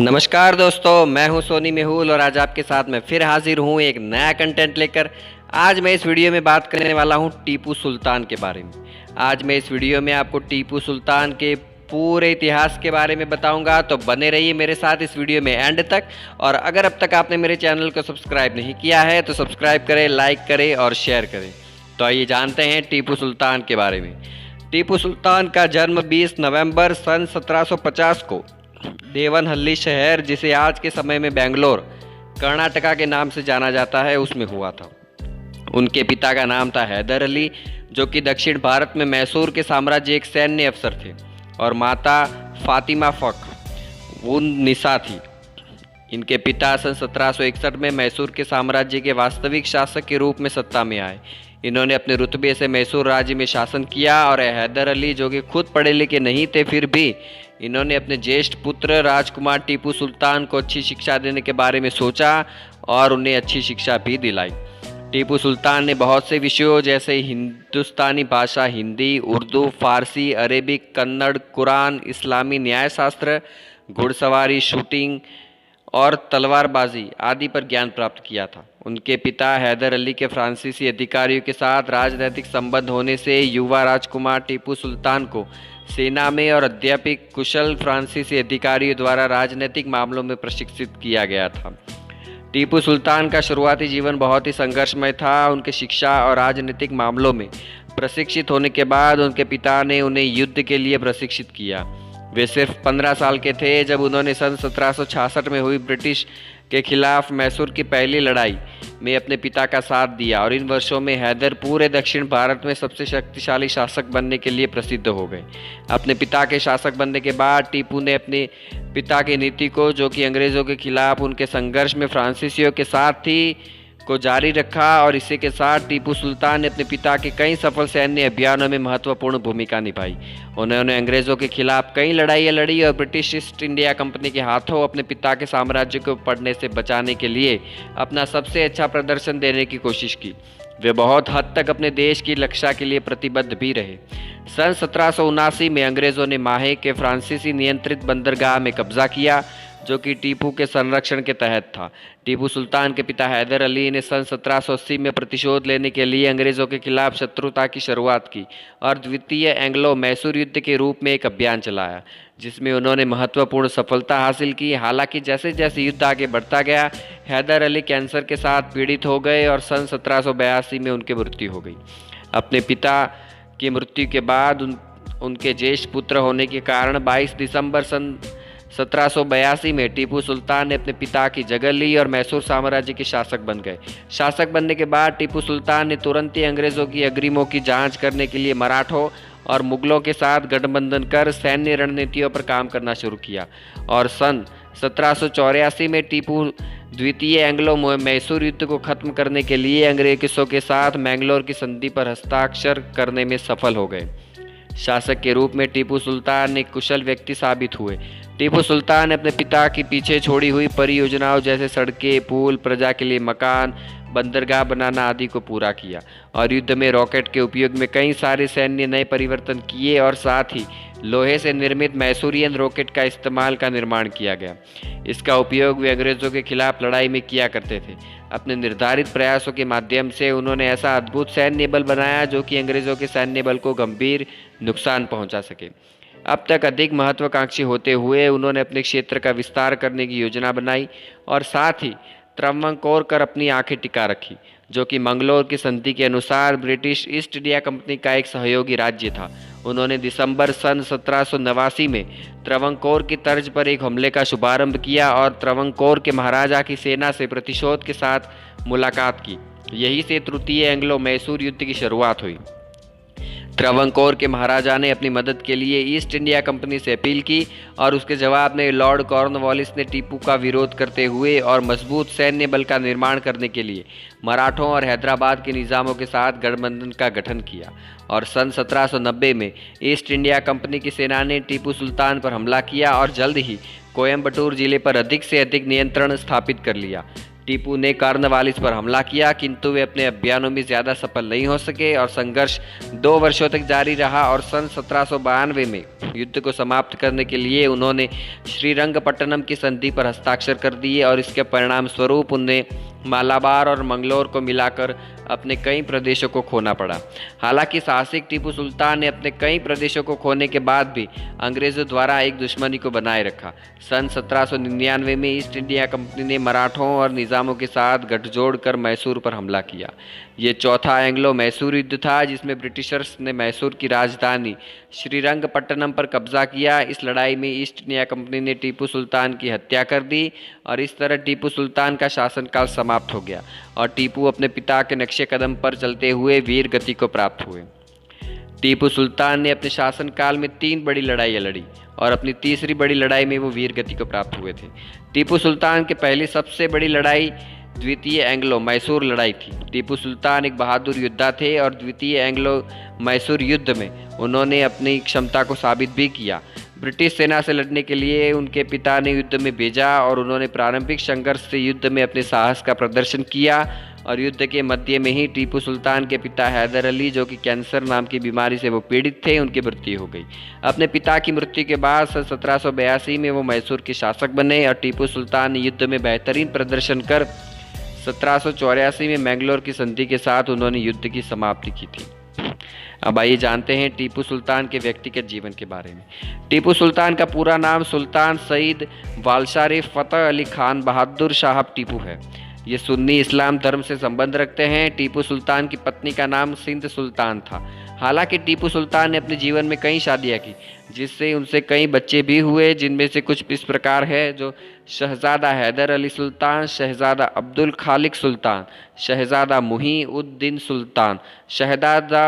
नमस्कार दोस्तों, मैं हूं सोनी मेहुल और आज आपके साथ मैं फिर हाजिर हूं एक नया कंटेंट लेकर। आज मैं इस वीडियो में बात करने वाला हूं टीपू सुल्तान के बारे में। आज मैं इस वीडियो में आपको टीपू सुल्तान के पूरे इतिहास के बारे में बताऊंगा, तो बने रहिए मेरे साथ इस वीडियो में एंड तक। और अगर अब तक आपने मेरे चैनल को सब्सक्राइब नहीं किया है तो सब्सक्राइब करें, लाइक करें और शेयर करें। तो आइए जानते हैं टीपू सुल्तान के बारे में। टीपू सुल्तान का जन्म 20 नवंबर सन 1750 को देवनहल्ली शहर, जिसे आज के समय में बेंगलोर कर्नाटका के नाम से जाना जाता है, उसमें हुआ था। उनके पिता का नाम था हैदर अली, जो कि दक्षिण भारत में मैसूर के साम्राज्य एक सैन्य अफसर थे, और माता फातिमा फ़ख उन निसा थी। इनके पिता सन 1761 में मैसूर के साम्राज्य के वास्तविक शासक के रूप में सत्ता में आए। इन्होंने अपने रुतबे से मैसूर राज्य में शासन किया, और हैदर अली, जो कि खुद पढ़े लिखे नहीं थे, फिर भी इन्होंने अपने ज्येष्ठ पुत्र राजकुमार टीपू सुल्तान को अच्छी शिक्षा देने के बारे में सोचा और उन्हें अच्छी शिक्षा भी दिलाई। टीपू सुल्तान ने बहुत से विषयों जैसे हिंदुस्तानी भाषा, हिंदी, उर्दू, फारसी, अरेबिक, कन्नड़, कुरान, इस्लामी न्यायशास्त्र, घुड़सवारी, शूटिंग और तलवारबाजी आदि पर ज्ञान प्राप्त किया था। उनके पिता हैदर अली के फ्रांसीसी अधिकारियों के साथ राजनैतिक संबंध होने से युवा राजकुमार टीपू सुल्तान को सेना में और अध्यापक कुशल फ्रांसीसी अधिकारियों द्वारा राजनीतिक मामलों में प्रशिक्षित किया गया था। टीपू सुल्तान का शुरुआती जीवन बहुत ही संघर्षमय था। उनके शिक्षा और राजनीतिक मामलों में प्रशिक्षित होने के बाद उनके पिता ने उन्हें युद्ध के लिए प्रशिक्षित किया। वे सिर्फ 15 साल के थे जब उन्होंने सन 1766 में हुई ब्रिटिश के खिलाफ मैसूर की पहली लड़ाई में अपने पिता का साथ दिया, और इन वर्षों में हैदर पूरे दक्षिण भारत में सबसे शक्तिशाली शासक बनने के लिए प्रसिद्ध हो गए। अपने पिता के शासक बनने के बाद टीपू ने अपने पिता की नीति को, जो कि अंग्रेज़ों के खिलाफ उनके संघर्ष में फ्रांसीसियों के साथ थी, को जारी रखा, और इसी के साथ टीपू सुल्तान ने अपने पिता के कई सफल सैन्य अभियानों में महत्वपूर्ण भूमिका निभाई। उन्होंने अंग्रेज़ों के खिलाफ कई लड़ाइयाँ लड़ी और ब्रिटिश ईस्ट इंडिया कंपनी के हाथों अपने पिता के साम्राज्य को पड़ने से बचाने के लिए अपना सबसे अच्छा प्रदर्शन देने की कोशिश की। वे बहुत हद तक अपने देश की रक्षा के लिए प्रतिबद्ध भी रहे। सन 1779 में अंग्रेज़ों ने माहे के फ्रांसीसी नियंत्रित बंदरगाह में कब्जा किया, जो कि टीपू के संरक्षण के तहत था। टीपू सुल्तान के पिता हैदर अली ने सन 1780 में प्रतिशोध लेने के लिए अंग्रेज़ों के खिलाफ शत्रुता की शुरुआत की और द्वितीय एंग्लो मैसूर युद्ध के रूप में एक अभियान चलाया, जिसमें उन्होंने महत्वपूर्ण सफलता हासिल की। हालांकि जैसे जैसे युद्ध आगे बढ़ता गया, हैदर अली कैंसर के साथ पीड़ित हो गए और सन 1782 में उनकी मृत्यु हो गई। अपने पिता की मृत्यु के बाद उनके ज्येष्ठ पुत्र होने के कारण 22 दिसंबर सन 1782 में टीपू सुल्तान ने अपने पिता की जगह ली और मैसूर साम्राज्य के शासक बन गए। शासक बनने के बाद टीपू सुल्तान ने तुरंत ही अंग्रेज़ों की अग्रिमों की जांच करने के लिए मराठों और मुगलों के साथ गठबंधन कर सैन्य रणनीतियों पर काम करना शुरू किया, और सन 1784 में टीपू द्वितीय एंग्लो मैसूर युद्ध को खत्म करने के लिए अंग्रेज़ों के साथ मैंगलोर की संधि पर हस्ताक्षर करने में सफल हो गए। शासक के रूप में टीपू सुल्तान एक कुशल व्यक्ति साबित हुए। टीपू सुल्तान ने अपने पिता की पीछे छोड़ी हुई परियोजनाओं जैसे सड़कें, पुल, प्रजा के लिए मकान, बंदरगाह बनाना आदि को पूरा किया, और युद्ध में रॉकेट के उपयोग में कई सारे सैन्य नए परिवर्तन किए, और साथ ही लोहे से निर्मित मैसूरियन रॉकेट का इस्तेमाल का निर्माण किया गया। इसका उपयोग वे अंग्रेज़ों के खिलाफ लड़ाई में किया करते थे। अपने निर्धारित प्रयासों के माध्यम से उन्होंने ऐसा अद्भुत सैन्य बल बनाया जो कि अंग्रेज़ों के सैन्य बल को गंभीर नुकसान पहुंचा सके। अब तक अधिक महत्वाकांक्षी होते हुए उन्होंने अपने क्षेत्र का विस्तार करने की योजना बनाई, और साथ ही त्रावणकोर कर अपनी आंखें टिका रखी, जो कि मंगलोर की संधि के अनुसार ब्रिटिश ईस्ट इंडिया कंपनी का एक सहयोगी राज्य था। उन्होंने दिसंबर सन 1789 में त्रावणकोर की तर्ज पर एक हमले का शुभारंभ किया और त्रावणकोर के महाराजा की सेना से प्रतिशोध के साथ मुलाकात की। यही से तृतीय एंग्लो मैसूर युद्ध की शुरुआत हुई। त्रावणकोर के महाराजा ने अपनी मदद के लिए ईस्ट इंडिया कंपनी से अपील की, और उसके जवाब में लॉर्ड कॉर्नवालिस ने टीपू का विरोध करते हुए और मजबूत सैन्य बल का निर्माण करने के लिए मराठों और हैदराबाद के निज़ामों के साथ गठबंधन का गठन किया, और सन 1790 में ईस्ट इंडिया कंपनी की सेना ने टीपू सुल्तान पर हमला किया और जल्द ही कोयम्बटूर जिले पर अधिक से अधिक नियंत्रण स्थापित कर लिया। टीपू ने कार्नवालिस पर हमला किया, किंतु वे अपने अभियानों में ज़्यादा सफल नहीं हो सके और संघर्ष 2 वर्षों तक जारी रहा और सन 1792 में युद्ध को समाप्त करने के लिए उन्होंने श्रीरंगपट्टनम की संधि पर हस्ताक्षर कर दिए और इसके परिणाम स्वरूप उन्हें मालाबार और मंगलोर को मिलाकर अपने कई प्रदेशों को खोना पड़ा। हालांकि साहसिक टीपू सुल्तान ने अपने कई प्रदेशों को खोने के बाद भी अंग्रेज़ों द्वारा एक दुश्मनी को बनाए रखा। सन 1799 में ईस्ट इंडिया कंपनी ने मराठों और निज़ामों के साथ गठजोड़ कर मैसूर पर हमला किया। ये चौथा एंग्लो मैसूर युद्ध था जिसमें ब्रिटिशर्स ने मैसूर की राजधानी श्रीरंगपट्टनम पर कब्जा किया। इस लड़ाई में ईस्ट इंडिया कंपनी ने टीपू सुल्तान की हत्या कर दी और इस तरह टीपू सुल्तान का शासनकाल समाप्त हो गया और टीपू अपने पिता के नक्शे कदम पर चलते हुए वीर गति को प्राप्त हुए। टीपू सुल्तान ने अपने शासनकाल में 3 बड़ी लड़ाइयाँ लड़ी और अपनी तीसरी बड़ी लड़ाई में वो वीर गति को प्राप्त हुए थे। टीपू सुल्तान की पहली सबसे बड़ी लड़ाई द्वितीय एंग्लो मैसूर लड़ाई थी। टीपू सुल्तान एक बहादुर योद्धा थे और द्वितीय एंग्लो मैसूर युद्ध में उन्होंने अपनी क्षमता को साबित भी किया। ब्रिटिश सेना से लड़ने के लिए उनके पिता ने युद्ध में भेजा और उन्होंने प्रारंभिक संघर्ष से युद्ध में अपने साहस का प्रदर्शन किया और युद्ध के मध्य में ही टीपू सुल्तान के पिता हैदर अली, जो कि कैंसर नाम की बीमारी से वो पीड़ित थे, उनकी मृत्यु हो गई। अपने पिता की मृत्यु के बाद सन 1782 में वो मैसूर के शासक बने और टीपू सुल्तान ने युद्ध में बेहतरीन प्रदर्शन कर 1784 में मैंगलोर की संधि के साथ उन्होंने युद्ध की समाप्ति की थी। अब आइए जानते हैं टीपू सुल्तान के व्यक्तिगत जीवन के बारे में। टीपू सुल्तान का पूरा नाम सुल्तान सईद वालशारी फतेह अली खान बहादुर साहब टीपू है। ये सुन्नी इस्लाम धर्म से संबंध रखते हैं। टीपू सुल्तान की पत्नी का नाम सिंध सुल्तान था। हालांकि टीपू सुल्तान ने अपने जीवन में कई शादियां की, जिससे उनसे कई बच्चे भी हुए, जिनमें से कुछ इस प्रकार है जो शहजादा हैदर अली सुल्तान, शहजादा अब्दुल खालिक सुल्तान, शहजादा मुही उद्दीन सुल्तान, शहजादा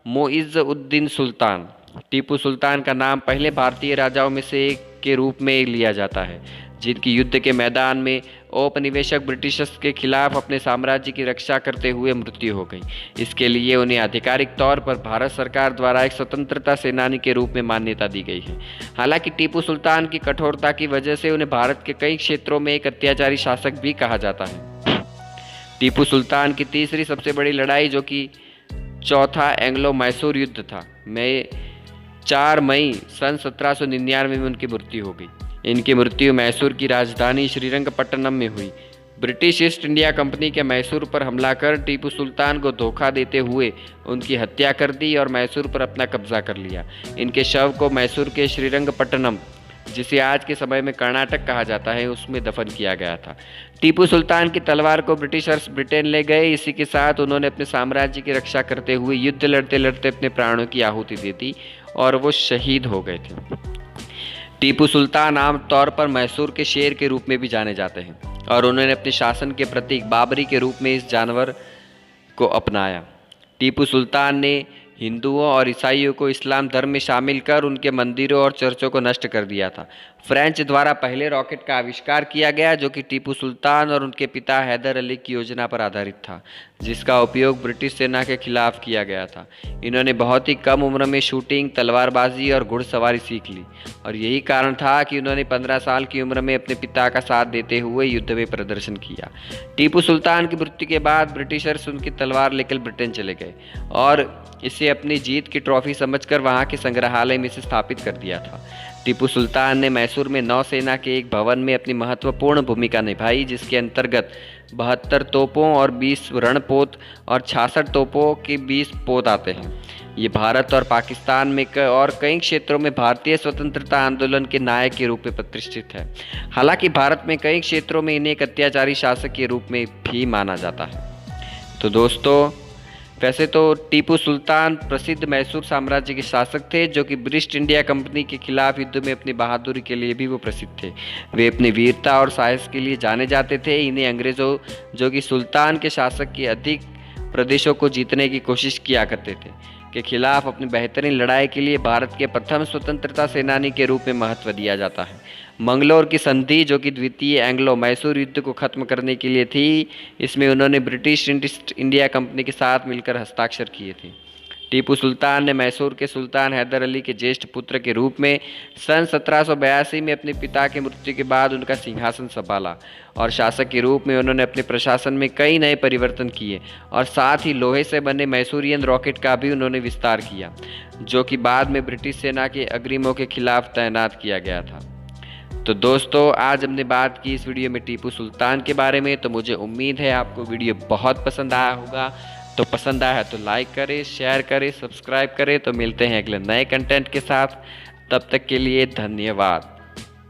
मोइज़ उद्दीन सुल्तान। टीपू सुल्तान का नाम पहले भारतीय राजाओं में से एक के रूप में लिया जाता है, जिनकी युद्ध के मैदान में औपनिवेशिक ब्रिटिशर्स के खिलाफ अपने साम्राज्य की रक्षा करते हुए मृत्यु हो गई। इसके लिए उन्हें आधिकारिक तौर पर भारत सरकार द्वारा एक स्वतंत्रता सेनानी के रूप में मान्यता दी गई है। हालांकि टीपू सुल्तान की कठोरता की वजह से उन्हें भारत के कई क्षेत्रों में एक अत्याचारी शासक भी कहा जाता है। टीपू सुल्तान की तीसरी सबसे बड़ी लड़ाई, जो कि चौथा एंग्लो मैसूर युद्ध था, 4 मई सन 1799 में उनकी मृत्यु हो गई। इनकी मृत्यु मैसूर की राजधानी श्रीरंगपट्टनम में हुई। ब्रिटिश ईस्ट इंडिया कंपनी के मैसूर पर हमला कर टीपू सुल्तान को धोखा देते हुए उनकी हत्या कर दी और मैसूर पर अपना कब्जा कर लिया। इनके शव को मैसूर के श्रीरंगपट्टनम, जिसे आज के समय में कर्नाटक कहा जाता है, उसमें दफन किया गया था। टीपू सुल्तान की तलवार को ब्रिटिशर्स ब्रिटेन ले गए। इसी के साथ उन्होंने अपने साम्राज्य की रक्षा करते हुए युद्ध लड़ते लड़ते अपने प्राणों की आहुति दे दी और वो शहीद हो गए थे। टीपू सुल्तान आमतौर पर मैसूर के शेर के रूप में भी जाने जाते हैं और उन्होंने अपने शासन के प्रतीक बाबरी के रूप में इस जानवर को अपनाया। टीपू सुल्तान ने हिंदुओं और ईसाइयों को इस्लाम धर्म में शामिल कर उनके मंदिरों और चर्चों को नष्ट कर दिया था। फ्रेंच द्वारा पहले रॉकेट का आविष्कार किया गया, जो कि टीपू सुल्तान और उनके पिता हैदर अली की योजना पर आधारित था, जिसका उपयोग ब्रिटिश सेना के खिलाफ किया गया था। इन्होंने बहुत ही कम उम्र में शूटिंग, तलवारबाजी और घुड़सवारी सीख ली और यही कारण था कि उन्होंने 15 साल की उम्र में अपने पिता का साथ देते हुए युद्ध में प्रदर्शन किया। टीपू सुल्तान की मृत्यु के बाद ब्रिटिशर्स उनकी तलवार लेकर ब्रिटेन चले गए और इसे अपनी जीत की ट्रॉफी समझकर वहां के संग्रहालय में से स्थापित कर दिया था। टीपू सुल्तान ने मैसूर में नौसेना के एक भवन में अपनी महत्वपूर्ण भूमिका निभाई, जिसके अंतर्गत 72 तोपों और 20 रणपोत और 66 तोपों के 20 पोत आते हैं। ये भारत और पाकिस्तान में और कई क्षेत्रों में भारतीय स्वतंत्रता आंदोलन के नायक के रूप में प्रतिष्ठित है। हालांकि भारत में कई क्षेत्रों में इन्हें एक अत्याचारी शासक के रूप में भी माना जाता है। तो दोस्तों, वैसे तो टीपू सुल्तान प्रसिद्ध मैसूर साम्राज्य के शासक थे, जो कि ब्रिटिश इंडिया कंपनी के खिलाफ युद्ध में अपनी बहादुरी के लिए भी वो प्रसिद्ध थे। वे अपनी वीरता और साहस के लिए जाने जाते थे। इन्हें अंग्रेज़ों, जो कि सुल्तान के शासक के अधिक प्रदेशों को जीतने की कोशिश किया करते थे, के खिलाफ अपनी बेहतरीन लड़ाई के लिए भारत के प्रथम स्वतंत्रता सेनानी के रूप में महत्व दिया जाता है। मंगलोर की संधि, जो कि द्वितीय एंग्लो मैसूर युद्ध को खत्म करने के लिए थी, इसमें उन्होंने ब्रिटिश ईस्ट इंडिया कंपनी के साथ मिलकर हस्ताक्षर किए थे। टीपू सुल्तान ने मैसूर के सुल्तान हैदर अली के ज्येष्ठ पुत्र के रूप में सन 1782 में अपने पिता की मृत्यु के बाद उनका सिंहासन संभाला और शासक के रूप में उन्होंने अपने प्रशासन में कई नए परिवर्तन किए और साथ ही लोहे से बने मैसूरियन रॉकेट का भी उन्होंने विस्तार किया, जो कि बाद में ब्रिटिश सेना के अग्रिमों के खिलाफ तैनात किया गया था। तो दोस्तों, आज हमने बात की इस वीडियो में टीपू सुल्तान के बारे में। तो मुझे उम्मीद है आपको वीडियो बहुत पसंद आया होगा। तो पसंद आया है तो लाइक करें, शेयर करें, सब्सक्राइब करें। तो मिलते हैं अगले नए कंटेंट के साथ। तब तक के लिए धन्यवाद।